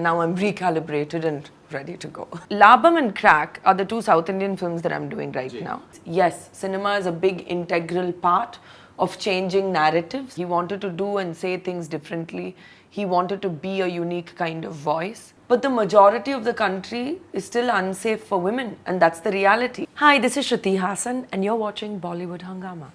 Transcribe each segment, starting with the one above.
Now I'm recalibrated and ready to go. LAABAM and KRACK are the two South Indian films that I'm doing right now. Yes, cinema is a big integral part of changing narratives. He wanted to do and say things differently. He wanted to be a unique kind of voice. But the majority of the country is still unsafe for women, and that's the reality. Hi, this is Shruti Haasan, and you're watching Bollywood Hungama.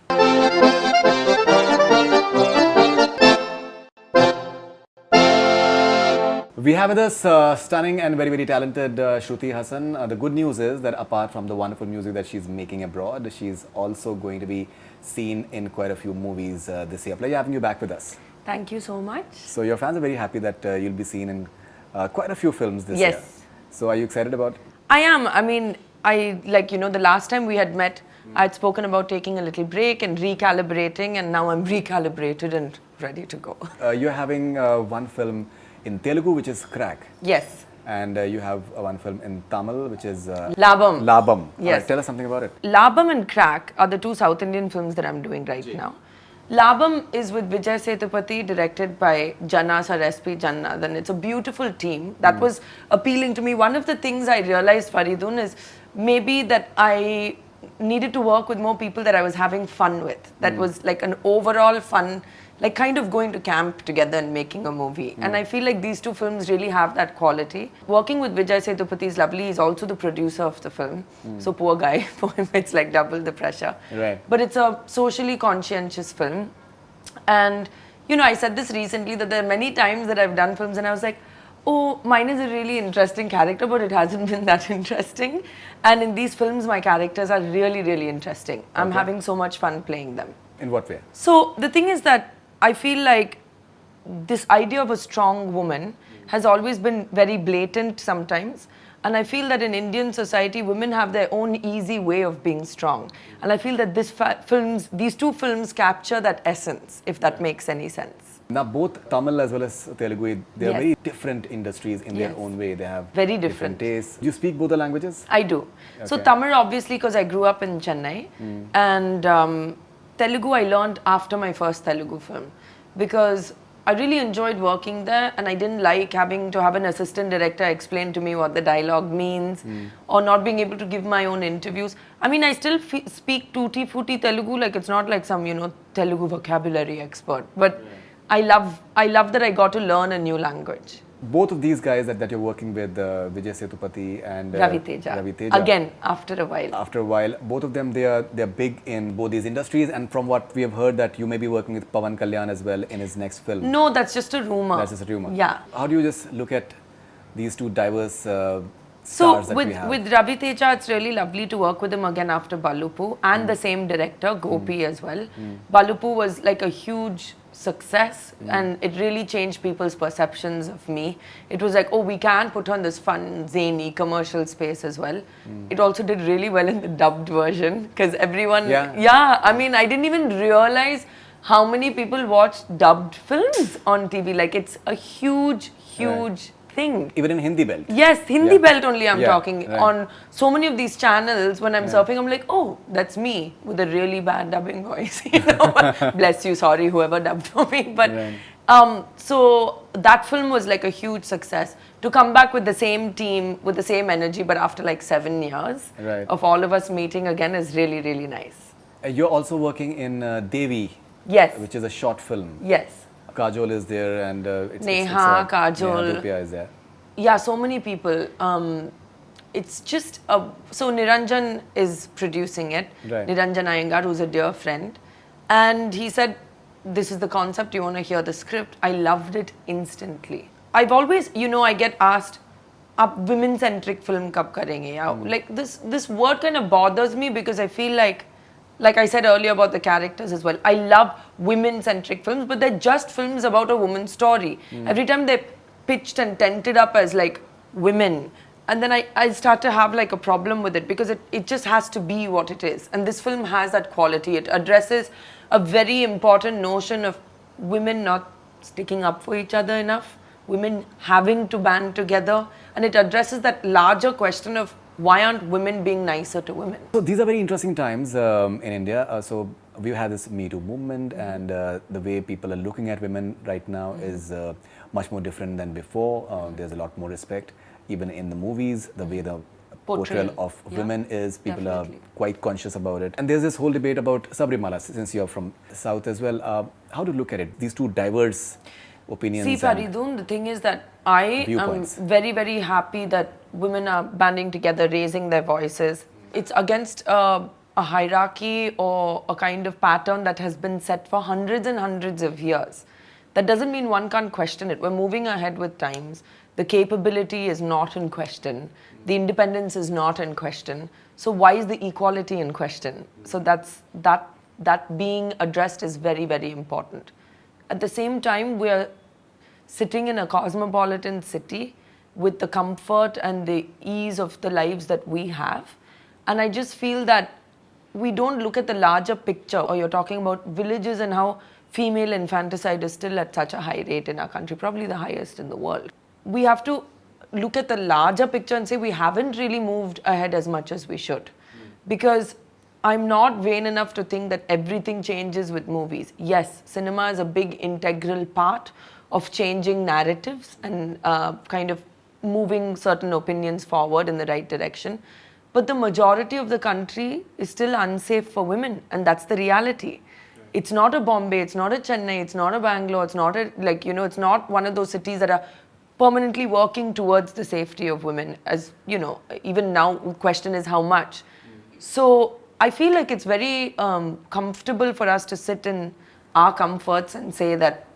We have with us stunning and very talented Shruti Haasan. The good news is that apart from the wonderful music that she's making abroad, she's also going to be seen in quite a few movies this year. Pleasure having you back with us. Thank you so much. So your fans are very happy that you'll be seen in quite a few films this year. Yes. So are you excited about it? I am. I mean, the last time we had met, I'd spoken about taking a little break and recalibrating, and now I'm recalibrated and ready to go. You're having one film in Telugu, which is KRACK. Yes. And you have one film in Tamil, which is LAABAM. LAABAM. Yes. Tell us something about it. LAABAM and KRACK are the two South Indian films that I'm doing right now. LAABAM is with Vijay Sethupathi, directed by Janna Sir SP Janna. Then it's a beautiful team. That was appealing to me. One of the things I realized, Faridun, is maybe that I needed to work with more people that I was having fun with. That was like an overall fun, like kind of going to camp together and making a movie. And I feel like these two films really have that quality. Working with Vijay Sethupathi is lovely. He's also the producer of the film. So poor guy, for him it's like double the pressure. Right. But it's a socially conscientious film. And, you know, I said this recently that there are many times that I've done films and I was like, oh, mine is a really interesting character, but it hasn't been that interesting. And in these films, my characters are really interesting. I'm having so much fun playing them. In what way? So the thing is that I feel like this idea of a strong woman has always been very blatant sometimes. And I feel that in Indian society, women have their own easy way of being strong. And I feel that these two films capture that essence, if that makes any sense. Now, both Tamil as well as Telugu, they are Yes. very different industries in their Yes. own way. They have Very different. tastes. Do you speak both the languages? I do. So Okay. Tamil, obviously, because I grew up in Chennai. And Telugu, I learned after my first Telugu film. Because I really enjoyed working there, and I didn't like having to have an assistant director explain to me what the dialogue means, or not being able to give my own interviews. I mean, I still speak tutti-frutti Telugu, like it's not like some, Telugu vocabulary expert. But I love that I got to learn a new language. Both of these guys that you're working with, Vijay Sethupathi and Ravi Teja. Again, after a while. After a while, both of them, they're big in both these industries. And from what we have heard, that you may be working with Pawan Kalyan as well in his next film. No, that's just a rumor. That's just a rumor. Yeah. How do you just look at these two diverse So stars that we have? with Ravi Teja, it's really lovely to work with him again after Baluppu, and the same director, Gopi, as well. Baluppu was like a huge success, and it really changed people's perceptions of me. It was like, oh, we can put on this fun, zany commercial space as well. It also did really well in the dubbed version, because everyone, I mean, I didn't even realize how many people watch dubbed films on TV. Like, it's a huge thing. Even in Hindi belt. Yes, Hindi belt only I'm talking. Right. On so many of these channels, when I'm surfing, I'm like, oh, that's me with a really bad dubbing voice. Bless you, sorry, whoever dubbed for me. But so that film was like a huge success. To come back with the same team, with the same energy, but after like 7 years of all of us meeting again is really nice. You're also working in Devi. Yes. Which is a short film. Yes. Kajol is there, and Neha, Kajol. Neha Dhupia is there. Yeah, so many people. It's just so Niranjan is producing it. Right. Niranjan Iyengar, who's a dear friend, and he said, "This is the concept. You want to hear the script?" I loved it instantly. I've always, I get asked, "Ab women-centric film kab karenge?" Like this word kind of bothers me, because I feel like I said earlier about the characters as well. I love women-centric films, but they're just films about a woman's story. Every time they're pitched and tented up as like women, and then I start to have like a problem with it, because it just has to be what it is. And this film has that quality. It addresses a very important notion of women not sticking up for each other enough, women having to band together, and it addresses that larger question of why aren't women being nicer to women? So these are very interesting times in India. So we've had this Me Too movement, and the way people are looking at women right now is much more different than before. There's a lot more respect. Even in the movies, the way the portrayal of women is, people definitely. are quite conscious about it. And there's this whole debate about Sabrimala, since you're from South as well. How do you look at it? These two diverse opinions. See, Faridun, the thing is that I am viewpoints. very, very happy that women are banding together, raising their voices. It's against a hierarchy or a kind of pattern that has been set for hundreds and hundreds of years. That doesn't mean one can't question it. We're moving ahead with times. The capability is not in question. The independence is not in question. So why is the equality in question? So that being addressed is very, very important. At the same time, we're sitting in a cosmopolitan city with the comfort and the ease of the lives that we have. And I just feel that we don't look at the larger picture, or you're talking about villages and how female infanticide is still at such a high rate in our country, probably the highest in the world. We have to look at the larger picture and say we haven't really moved ahead as much as we should. Because I'm not vain enough to think that everything changes with movies. Yes, cinema is a big integral part of changing narratives and kind of moving certain opinions forward in the right direction. But the majority of the country is still unsafe for women, and that's the reality. It's not a Bombay, it's not a Chennai, it's not a Bangalore, it's not a, it's not one of those cities that are permanently working towards the safety of women. As even now, the question is how much. So I feel like it's very comfortable for us to sit in our comforts and say that,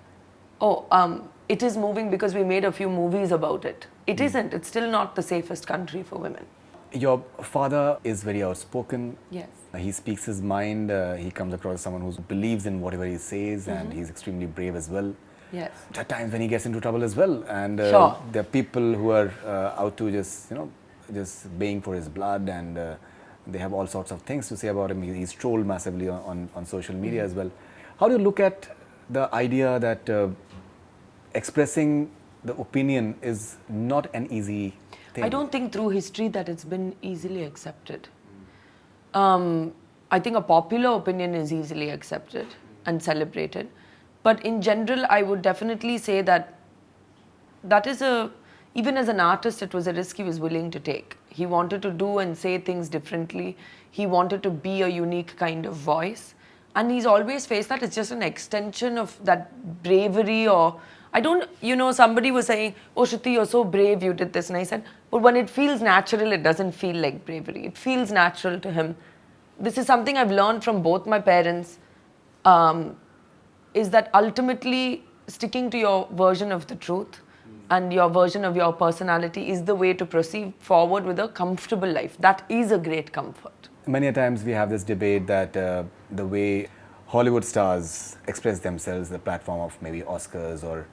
it is moving because we made a few movies about it. It isn't. It's still not the safest country for women. Your father is very outspoken. Yes. He speaks his mind. He comes across as someone who believes in whatever he says, and he's extremely brave as well. Yes. There are times when he gets into trouble as well, and Sure. there are people who are out to just baying for his blood, and they have all sorts of things to say about him. He's trolled massively on social media as well. How do you look at the idea that expressing the opinion is not an easy thing? I don't think through history that it's been easily accepted. I think a popular opinion is easily accepted and celebrated. But in general, I would definitely say that even as an artist, it was a risk he was willing to take. He wanted to do and say things differently. He wanted to be a unique kind of voice. And he's always faced that. It's just an extension of that bravery, or somebody was saying, "Oh, Shruti, you're so brave, you did this." And I said, but when it feels natural, it doesn't feel like bravery. It feels natural to him. This is something I've learned from both my parents, is that ultimately sticking to your version of the truth and your version of your personality is the way to proceed forward with a comfortable life. That is a great comfort. Many a times we have this debate that the way Hollywood stars express themselves, the platform of maybe Oscars or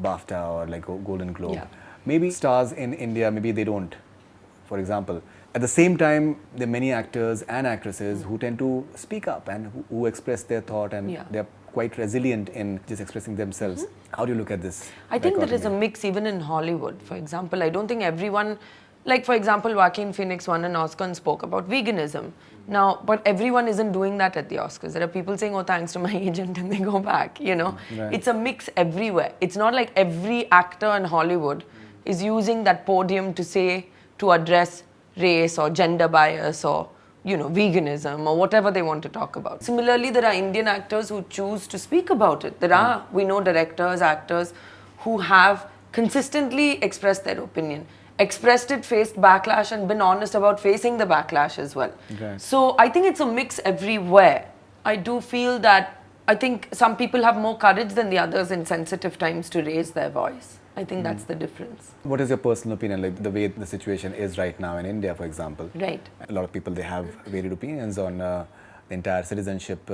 BAFTA or like Golden Globe. Yeah. Maybe stars in India, maybe they don't, for example. At the same time, there are many actors and actresses who tend to speak up and who express their thought, and they're quite resilient in just expressing themselves. How do you look at this? I think there is a mix even in Hollywood. For example, I don't think everyone, like for example, Joaquin Phoenix won an Oscar and spoke about veganism. Now, but everyone isn't doing that at the Oscars. There are people saying, "Oh, thanks to my agent," and they go back, Right. It's a mix everywhere. It's not like every actor in Hollywood is using that podium to address race or gender bias or, veganism or whatever they want to talk about. Similarly, there are Indian actors who choose to speak about it. We know directors, actors who have consistently expressed their opinion. Expressed it, faced backlash, and been honest about facing the backlash as well. Okay. So I think it's a mix everywhere. I do feel that I think some people have more courage than the others in sensitive times to raise their voice. I think that's the difference. What is your personal opinion, like the way the situation is right now in India, for example? Right. A lot of people, they have varied opinions on the entire citizenship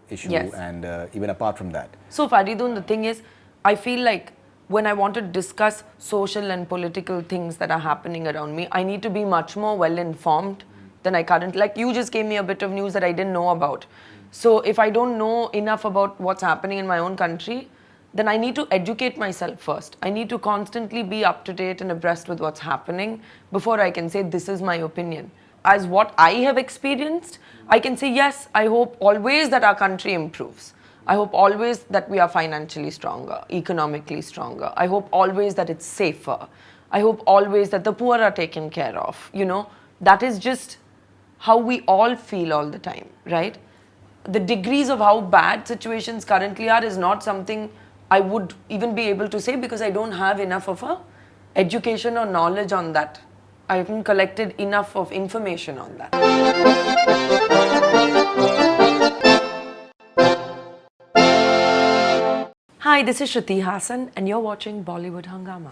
issue, Yes. and even apart from that. So Faridun, the thing is, I feel like when I want to discuss social and political things that are happening around me, I need to be much more well informed than I currently. Like you just gave me a bit of news that I didn't know about. So if I don't know enough about what's happening in my own country, then I need to educate myself first. I need to constantly be up to date and abreast with what's happening before I can say this is my opinion. As what I have experienced, I can say yes, I hope always that our country improves. I hope always that we are financially stronger, economically stronger. I hope always that it's safer. I hope always that the poor are taken care of. You know, that is just how we all feel all the time, right? The degrees of how bad situations currently are is not something I would even be able to say because I don't have enough of a education or knowledge on that. I haven't collected enough of information on that. Hi, this is Shruti Haasan and you're watching Bollywood Hungama.